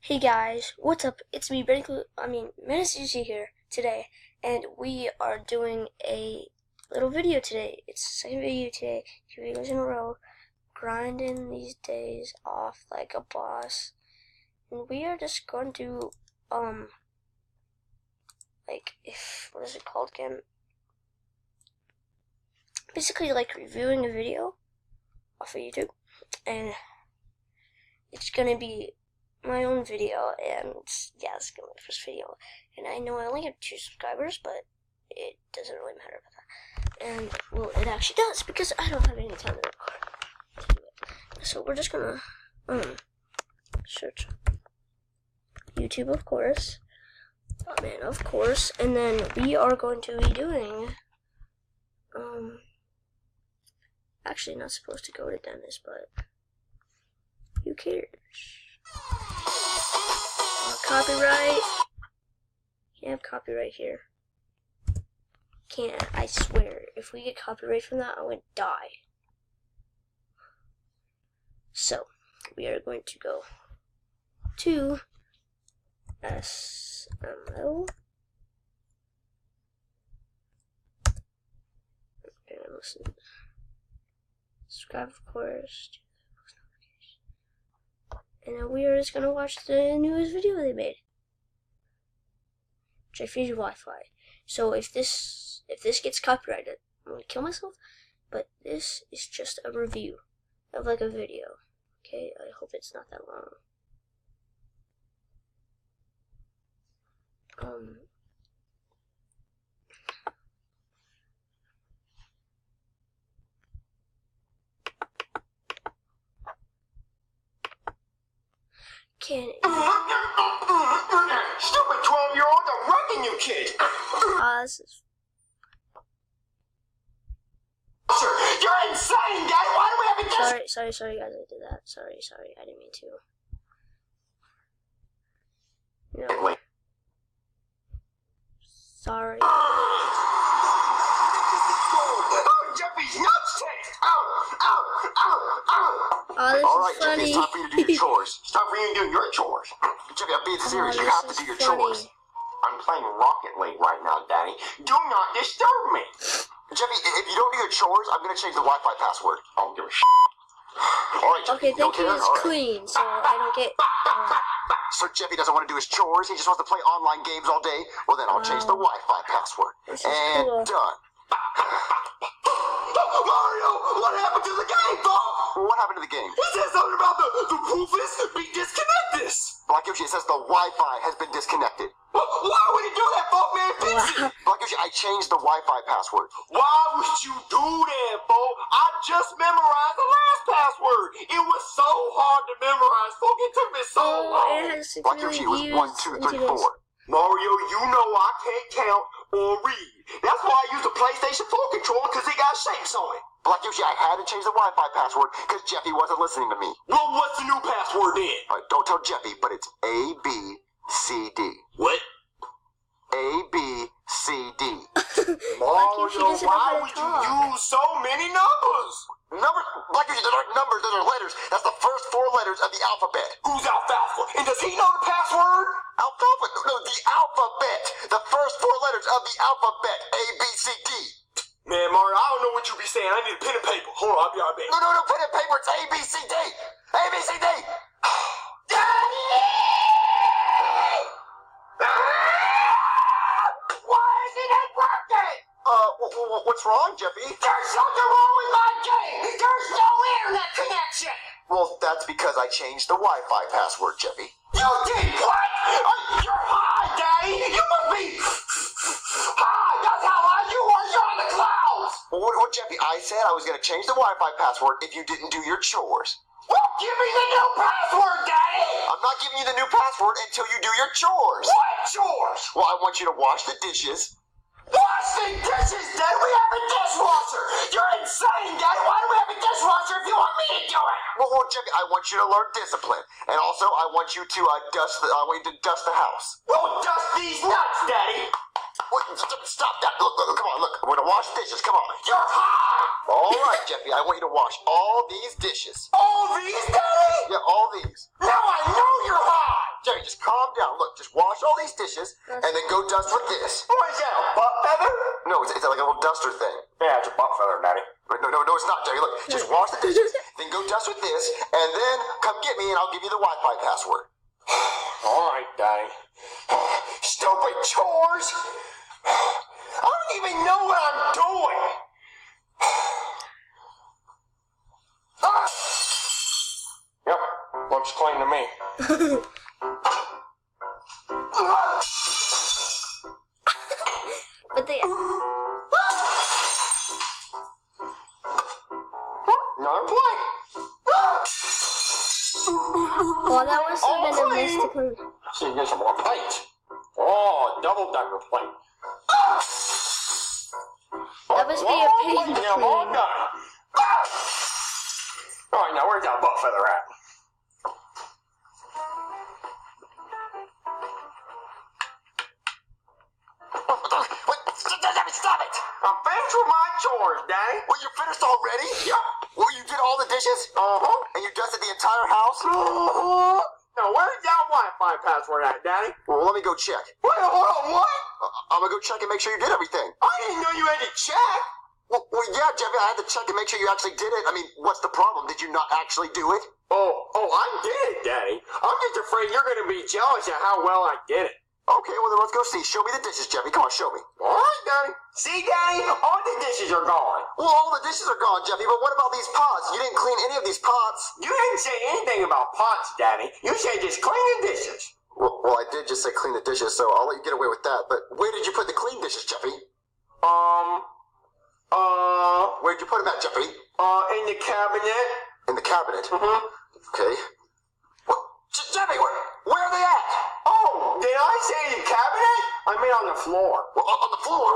Hey guys, what's up? It's me, Menace here today, and we are doing a little video today. It's the second video today, 2 videos in a row, grinding these days off like a boss. And we are just going to, what is it called again? Basically, like reviewing a video off of YouTube, and it's gonna be my own video, and yeah, this is gonna be my first video. And I know I only have 2 subscribers, but it doesn't really matter about that. And well, it actually does, because I don't have any time to record to do it. So we're just gonna search YouTube, of course. Oh man, of course. And then we are going to be doing actually not supposed to go to dentist, but who cares? Copyright. Can't have copyright here. Can't, I swear. If we get copyright from that, I'm going to die. So, we are going to go to SML. And listen. Subscribe, of course. And then we are just gonna watch the newest video they made. Jeffy's Wi-Fi. So if this gets copyrighted, I'm gonna kill myself. But this is just a review of like a video. Okay, I hope it's not that long. Stupid 12-year-old, I'm wrecking you, kid. This is... You're insane, Dad. Why do we have a Sorry, guys, I did that. Sorry, I didn't mean to. No. Sorry. Oh, Jeffy's nuts taste. Ow. Oh, this All is right, funny. Jeffy, it's time for you to do your chores. It's time for you to do your chores. Jeffy, I'm being serious. You have to do your chores. I'm playing Rocket League right now, Daddy. Do not disturb me. Jeffy, if you don't do your chores, I'm going to change the Wi-Fi password. I don't give a shit. All right, Jeffy. Okay, thank you. It's clean, so I don't get... So Jeffy doesn't want to do his chores. He just wants to play online games all day. Well, then I'll change the Wi-Fi password. And cool. done. Mario, what happened to the game, Bob? What happened to the game? It says something about the proof is be disconnected. Black Yoshi, it says the Wi-Fi has been disconnected. Why would it do that, Bob, man? Fix it. Black Yoshi, I changed the Wi-Fi password. Why would you do that, Bo? I just memorized the last password. It was so hard to memorize, folks. It took me so long. It has 6 Black million Yoshi, it was 1, 2, 3, 4. Mario, you know I can't count or read. That's why I use the PlayStation 4 controller, because it got shapes on it. Black Yoshi, I had to change the Wi-Fi password because Jeffy wasn't listening to me. Well, what's the new password then? Don't tell Jeffy, but it's ABCD. What? ABCD. Mario, why would you use so many numbers? Numbers? Black Yoshi, those aren't numbers, those are letters. That's the first 4 letters of the alphabet. Who's Alfalfa? And does he know the password? Alfalfa? No, the alphabet. The first 4 letters of the alphabet. ABCD. Man, Mario, I don't know what you be saying. I need a pen and paper. Hold on, I'll be right back. No, pen and paper. It's ABCD. ABCD. Daddy! Why isn't it working? What's wrong, Jeffy? There's something wrong with my game. There's no internet connection. Well, that's because I changed the Wi-Fi password, Jeffy. You did what? You're high, Daddy. You must be high. That's how high you are. You're on the clouds. Well, what, Jeffy? I said I was going to change the Wi-Fi password if you didn't do your chores. Well, give me the new password, Daddy. I'm not giving you the new password until you do your chores. What chores? Well, I want you to wash the dishes. Wash disgusting dishes, Dad. We have a dishwasher. You're insane, Dad. Why do we have a dishwasher if you want me to do it? Well, Jeffy, I want you to learn discipline, and also I want you to dust the house. Well, dust these nuts, Daddy. Wait, stop that. Look, come on, look. We're gonna wash dishes. Come on. You're hot. All right, Jeffy. I want you to wash all these dishes. All these, Daddy? Yeah, all these. Now I know you're hot. Jeffy, just calm down. Look, just wash all these dishes and then go dust with this. What is that, a butt feather? No, it's like a little duster thing. Yeah, it's a butt feather, Daddy. No, it's not, Jeffy. Look, just wash the dishes, then go dust with this, and then come get me and I'll give you the Wi-Fi password. All right, Daddy. Stupid chores. I don't even know what I'm doing. Yep, looks clean to me. But they... Another plate. Well, that must have been a mystical... So you get some more plates. Oh, double-decker plate. That must be a pain Yeah, well done. All right, now where's that butt feather at? Stop it! I'm finished with my chores, Daddy. Well, you finished already? Yep. Well, you did all the dishes? Uh-huh. And you dusted the entire house? Uh-huh. Now, where's that Wi-Fi password at, Daddy? Well, let me go check. Wait, hold on, what? I'm gonna go check and make sure you did everything. I didn't know you had to check. Well, yeah, Jeffy, I had to check and make sure you actually did it. I mean, what's the problem? Did you not actually do it? Oh, I did it, Daddy. I'm just afraid you're gonna be jealous of how well I did it. Okay, well then let's go see. Show me the dishes, Jeffy. Come on, show me. All right, Daddy. See, Daddy? All the dishes are gone. Well, all the dishes are gone, Jeffy, but what about these pots? You didn't clean any of these pots. You didn't say anything about pots, Daddy. You said just clean the dishes. Well, I did just say clean the dishes, so I'll let you get away with that. But where did you put the clean dishes, Jeffy? Where'd you put them at, Jeffy? In the cabinet. In the cabinet? Mm-hmm. Okay. What? Jeffy, where are they at? Oh, did I say the cabinet? I mean on the floor. Well, on the floor?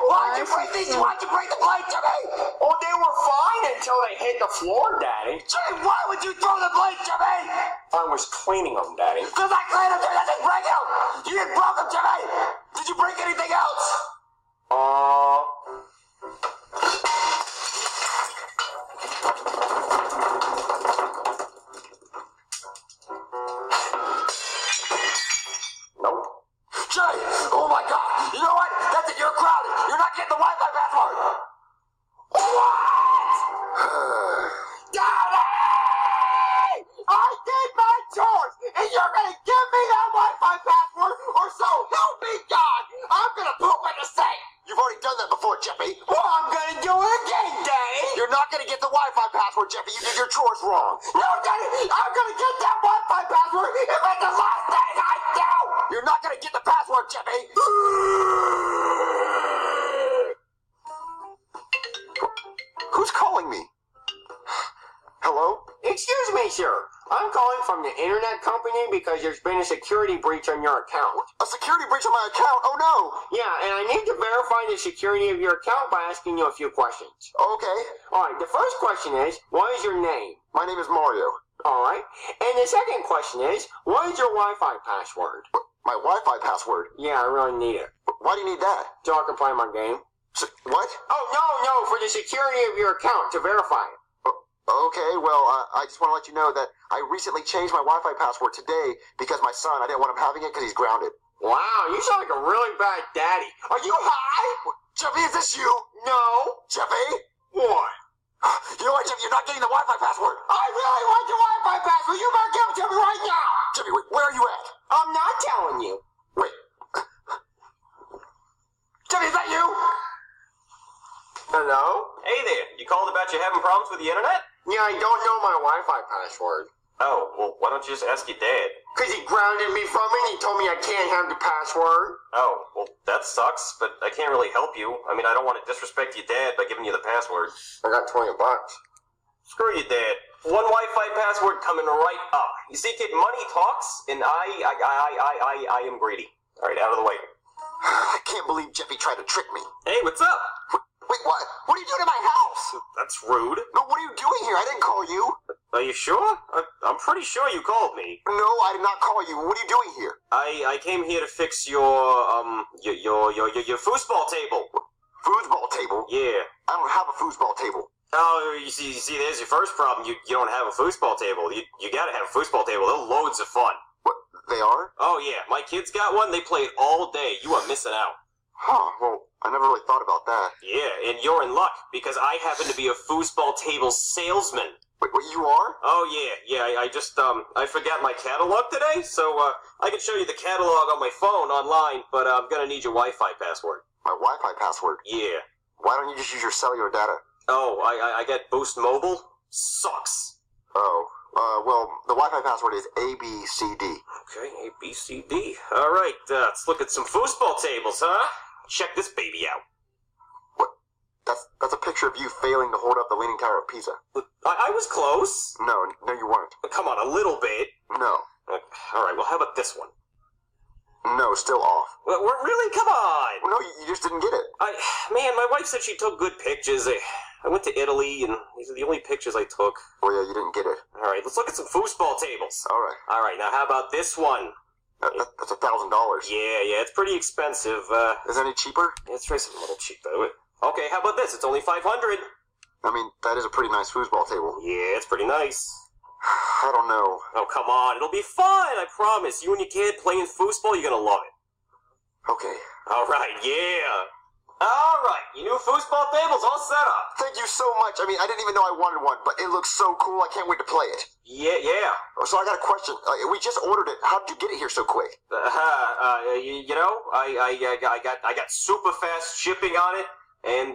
Why'd you break these? Why'd you break the plate, Jeffy? Oh, they were fine until they hit the floor, Daddy. Jeffy, why would you throw the plate, Jeffy? I was cleaning them, Daddy. Because I cleaned them, Jeffy. I didn't break them. You didn't break them, Jeffy. Did you break anything else? Nope. Jay! Oh my God! You know what? That's it. You're crowded. You're not getting the Wi-Fi password. What? Daddy! I did my chores, and you're gonna give me that Wi-Fi password, or so help me God! I'm gonna poop in the sink. You've already done that before, Jeffy. Well, I'm gonna do it again, Daddy. You're not gonna get the Wi-Fi password, Jeffy. You did your chores wrong. No, Daddy, I'm gonna get that Wi-Fi password if it's the last thing I do. You're not gonna get the password, Jeffy. Who's calling me? Hello? Excuse me, sir. I'm calling from the internet company because there's been a security breach on your account. A security breach on my account? Oh no! Yeah, and I need to verify the security of your account by asking you a few questions. Okay. Alright, the first question is, what is your name? My name is Mario. Alright. And the second question is, what is your Wi-Fi password? My Wi-Fi password? Yeah, I really need it. Why do you need that? So I can play my game. What? Oh, no, for the security of your account, to verify it. Okay, well, I just want to let you know that I recently changed my Wi-Fi password today because my son, I didn't want him having it because he's grounded. Wow, you sound like a really bad daddy. Are you high? Jeffy, is this you? No. Jeffy? What? You know what, Jeffy, you're not getting the Wi-Fi password. I really want your Wi-Fi password. You better give it to me right now. Jeffy, where are you at? I'm not telling you. Wait. Jeffy, is that you? Hello? Hey there, you called about you having problems with the internet? Yeah, I don't know my Wi-Fi password. Oh, well, why don't you just ask your dad? Because he grounded me from it and he told me I can't have the password. Oh, well, that sucks, but I can't really help you. I mean, I don't want to disrespect your dad by giving you the password. I got $20. Screw your dad. One Wi-Fi password coming right up. You see, kid, money talks, and I am greedy. All right, out of the way. I can't believe Jeffy tried to trick me. Hey, what's up? Wait, what? What are you doing in my house? That's rude. No, what are you doing here? I didn't call you. Are you sure? I'm pretty sure you called me. No, I did not call you. What are you doing here? I came here to fix your foosball table. Foosball table? Yeah. I don't have a foosball table. Oh, you see, there's your first problem. You don't have a foosball table. You gotta have a foosball table. They're loads of fun. What? They are? Oh yeah, my kids got one. They play it all day. You are missing out. Huh, well, I never really thought about that. Yeah, and you're in luck, because I happen to be a foosball table salesman. Wait, what, you are? Oh yeah, I just, I forgot my catalog today, so, I can show you the catalog on my phone online, but I'm gonna need your Wi-Fi password. My Wi-Fi password? Yeah. Why don't you just use your cellular data? Oh, I got Boost Mobile? Sucks. Oh, well, the Wi-Fi password is ABCD. Okay, ABCD. Alright, let's look at some foosball tables, huh? Check this baby out. What? That's a picture of you failing to hold up the Leaning Tower of Pisa. I was close. No, you weren't. Come on, a little bit. No. Alright, well, how about this one? No, still off. Well, really? Come on! Well, no, you just didn't get it. Man, my wife said she took good pictures. I went to Italy, and these are the only pictures I took. Oh, yeah, you didn't get it. Alright, let's look at some foosball tables. Alright. Alright, now how about this one? That's $1,000. Yeah, it's pretty expensive. Is it any cheaper? Let's try something a little cheap, though. Okay, how about this? It's only $500. I mean, that is a pretty nice foosball table. Yeah, it's pretty nice. I don't know. Oh, come on. It'll be fun, I promise. You and your kid playing foosball, you're gonna love it. Okay. Alright, yeah. Alright, your new foosball table's all set up. Thank you so much. I mean, I didn't even know I wanted one, but it looks so cool. I can't wait to play it. Yeah. So I got a question. We just ordered it. How did you get it here so quick? You know, I got super fast shipping on it, and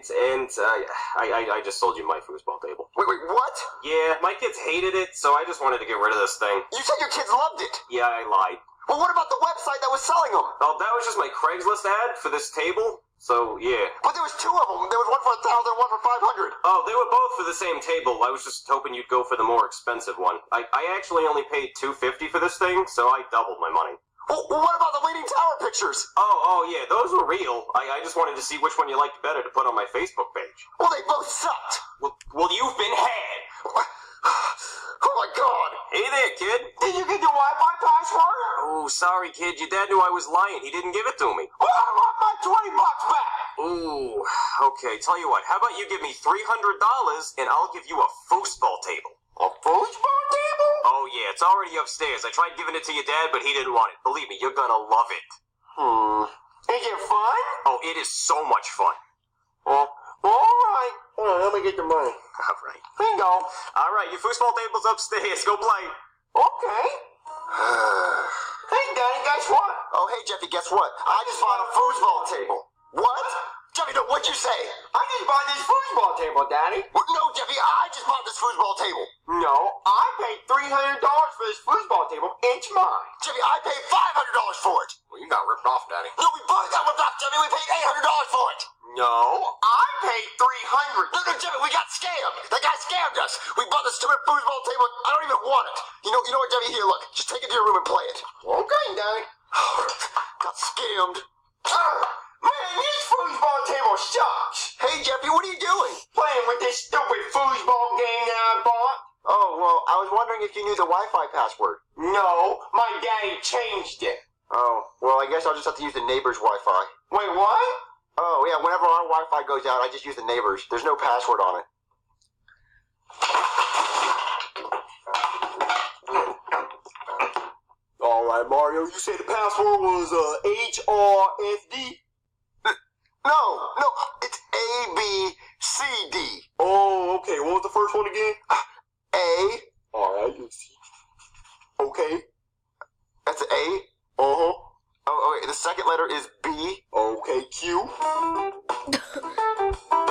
I just sold you my foosball table. Wait, what? Yeah, my kids hated it, so I just wanted to get rid of this thing. You said your kids loved it. Yeah, I lied. Well, what about the website that was selling them? Oh, that was just my Craigslist ad for this table, so yeah. But there was two of them. There was one for 1,000 and one for 500. Oh, they were both for the same table. I was just hoping you'd go for the more expensive one. I actually only paid $250 for this thing, so I doubled my money. Well, what about the Leaning Tower pictures? Oh yeah, those were real. I just wanted to see which one you liked better to put on my Facebook page. Well, they both sucked. Well, you've been had. Oh my God! Hey there, kid. Did you get the Wi-Fi password? Oh, sorry, kid. Your dad knew I was lying. He didn't give it to me. Well, I want my $20 back. Ooh, okay. Tell you what. How about you give me $300 and I'll give you a foosball table. A foosball table? Oh yeah, it's already upstairs. I tried giving it to your dad, but he didn't want it. Believe me, you're gonna love it. Is it fun? Oh, it is so much fun. Well, alright. Hold on, let me get the money. Alright. Bingo. Alright, your foosball table's upstairs. Go play. Okay. Hey, Daddy, guess what? Oh, hey, Jeffy, guess what? I just bought a foosball table. What? Jeffy, no, what'd you say? I just bought this foosball table, Daddy. No, Jeffy, I just bought this foosball table. No, I paid $300 for this foosball table. It's mine. Jeffy, I paid $500 for it. Well, you got ripped off, Daddy. No, we both got ripped off, Jeffy. We paid $800 for it. No, I paid $300. No, Jeffy, we got scammed. That guy scammed us. We bought this stupid foosball table. I don't even want it. You know what, Jeffy? Here, look. Just take it to your room and play it. Okay, Daddy. Got scammed. Man, this foosball table sucks. Hey, Jeffy, what are you doing? Playing with this stupid foosball game that I bought. Oh, well, I was wondering if you knew the Wi-Fi password. No, my daddy changed it. Oh, well, I guess I'll just have to use the neighbor's Wi-Fi. Wait, what? Oh, yeah, whenever our Wi-Fi goes out, I just use the neighbor's. There's no password on it. All right, Mario, you said the password was HRFD? No, it's ABCD. Oh, okay. What was the first one again? A. All right, let's see. Okay. That's an A. Uh-huh. Oh, okay. The second letter is B. Okay, Q.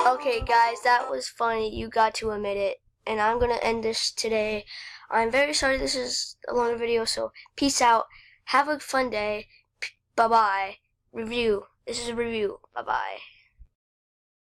Okay, guys, that was funny. You got to admit it. And I'm going to end this today. I'm very sorry this is a longer video, so peace out. Have a fun day. Bye-bye. Review. This is a review. Bye-bye.